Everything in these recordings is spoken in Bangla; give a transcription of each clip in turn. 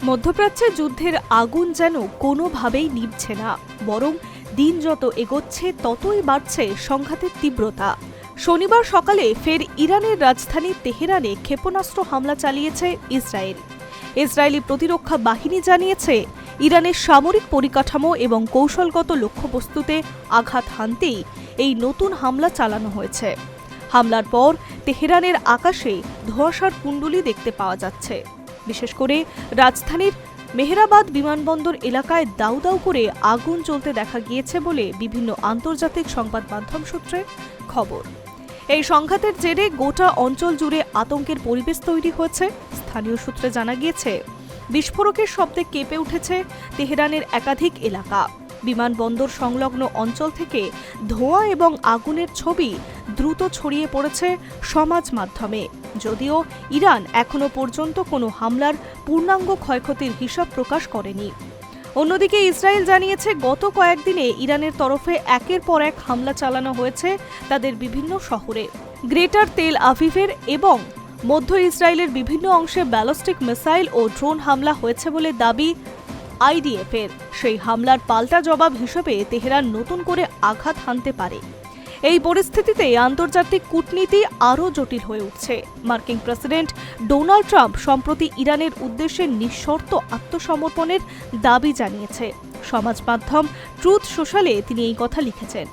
মধ্যপ্রাচ্যে যুদ্ধের আগুন যেন কোনোভাবেই নিভছে না, বরং দিন যত এগোচ্ছে ততই বাড়ছে সংঘাতের তীব্রতা। শনিবার সকালে ফের ইরানের রাজধানী তেহরানে ক্ষেপণাস্ত্র হামলা চালিয়েছে ইসরায়েল। ইসরায়েলি প্রতিরক্ষা বাহিনী জানিয়েছে, ইরানের সামরিক পরিকাঠামো এবং কৌশলগত লক্ষ্যবস্তুতে আঘাত হানতেই এই নতুন হামলা চালানো হয়েছে। হামলার পর তেহরানের আকাশে ধোঁয়াশার কুণ্ডলী দেখতে পাওয়া যাচ্ছে। বিশেষ করে রাজধানীর মেহরাবাদ বিমানবন্দর এলাকায় দাউ দাউ করে আগুন জ্বলতে দেখা গিয়েছে বলে বিভিন্ন আন্তর্জাতিক সংবাদ মাধ্যম সূত্রে খবর। এই সংঘাতের জেরে গোটা অঞ্চল জুড়ে আতঙ্কের পরিবেশ তৈরি হয়েছে। স্থানীয় সূত্রে জানা গিয়েছে, বিস্ফোরকের শব্দে কেঁপে উঠেছে তেহরানের একাধিক এলাকা। বিমানবন্দর সংলগ্ন অঞ্চল থেকে ধোঁয়া এবং আগুনের ছবি দ্রুত ছড়িয়ে পড়েছে সমাজ মাধ্যমে। যদিও ইরান এখনো পর্যন্ত কোনো হামলার পূর্ণাঙ্গ ক্ষয়ক্ষতির হিসাব প্রকাশ করেনি। অন্যদিকে ইসরায়েল জানিয়েছে, গত কয়েকদিনে ইরানের তরফে একের পর এক হামলা চালানো হয়েছে তাদের বিভিন্ন শহরে। গ্রেটার তেল আভিভের এবং মধ্য ইসরায়েলের বিভিন্ন অংশে ব্যালিস্টিক মিসাইল ও ড্রোন হামলা হয়েছে বলে দাবি আইডিএফের। সেই হামলার পাল্টা জবাব হিসেবে তেহরান নতুন করে আঘাত হানতে পারে। এই পরিস্থিতিতে আন্তর্জাতিক কূটনীতি আরও জটিল হয়ে উঠছে। মার্কিন প্রেসিডেন্ট ডোনাল্ড ট্রাম্প সম্প্রতি ইরানের উদ্দেশ্যে নিঃশর্ত আত্মসমর্পণের দাবি জানিয়েছে। সমাজ মাধ্যম ট্রুথ সোশ্যালে তিনি এই কথা লিখেছেন।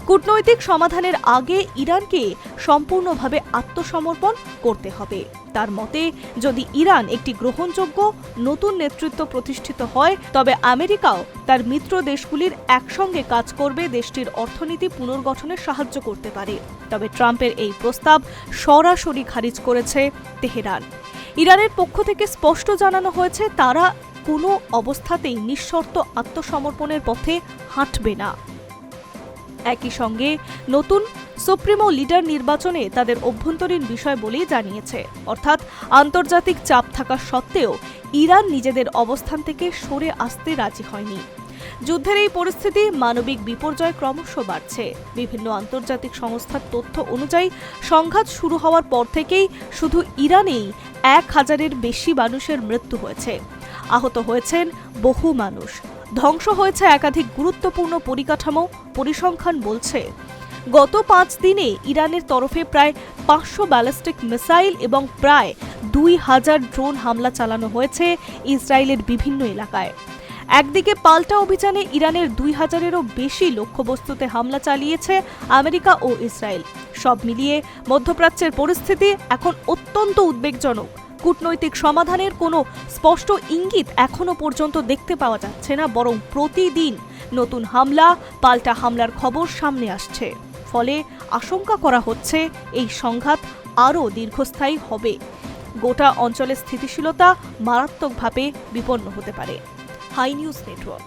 কূটনৈতিক সমাধানের আগে ইরানকে সম্পূর্ণভাবে আত্মসমর্পণ করতে হবে। তার মতে, যদি ইরান একটি গ্রহণযোগ্য নতুন নেতৃত্ব প্রতিষ্ঠিত হয়, তবে আমেরিকাও তার মিত্র দেশগুলির একসঙ্গে কাজ করবে, দেশটির অর্থনীতি পুনর্গঠনে সাহায্য করতে পারে। তবে ট্রাম্পের এই প্রস্তাব সরাসরি খারিজ করেছে তেহরান। ইরানের পক্ষ থেকে স্পষ্ট জানানো হয়েছে, তারা কোনো অবস্থাতেই নিঃশর্ত আত্মসমর্পণের পথে হাঁটবে না। একই সঙ্গে নতুন সুপ্রিমো লিডার নির্বাচনে তাদের অভ্যন্তরীণ বিষয় বলেই জানিয়েছে। অর্থাৎ আন্তর্জাতিক চাপ থাকা সত্ত্বেও ইরান নিজেদের অবস্থান থেকে সরে আসতে রাজি হয়নি। যুদ্ধের এই পরিস্থিতি, মানবিক বিপর্যয় ক্রমশ বাড়ছে। বিভিন্ন আন্তর্জাতিক সংস্থার তথ্য অনুযায়ী সংঘাত শুরু হওয়ার পর থেকেই শুধু ইরানেই 1000-এর বেশি মানুষের মৃত্যু হয়েছে। আহত হয়েছেন বহু মানুষ। ধ্বংস হয়েছে একাধিক গুরুত্বপূর্ণ পরিকাঠামো। পরিসংখ্যান বলছে, গত 5 দিনে ইরানের তরফে প্রায় 500 ব্যালিস্টিক মিসাইল এবং প্রায় 2000 ড্রোন হামলা চালানো হয়েছে ইসরায়েলের বিভিন্ন এলাকায়। একদিকে পাল্টা অভিযানে ইরানের 2000-এরও বেশি লক্ষ্যবস্তুতে হামলা চালিয়েছে আমেরিকা ও ইসরায়েল। সব মিলিয়ে মধ্যপ্রাচ্যের পরিস্থিতি এখন অত্যন্ত উদ্বেগজনক। কূটনৈতিক সমাধানের কোনো স্পষ্ট ইঙ্গিত এখনো পর্যন্ত দেখতে পাওয়া যাচ্ছে না, বরং প্রতিদিন নতুন হামলা, পাল্টা হামলার খবর সামনে আসছে। ফলে আশঙ্কা করা হচ্ছে, এই সংঘাত আরও দীর্ঘস্থায়ী হবে। গোটা অঞ্চলের স্থিতিশীলতা মারাত্মকভাবে বিপন্ন হতে পারে। Hi news network.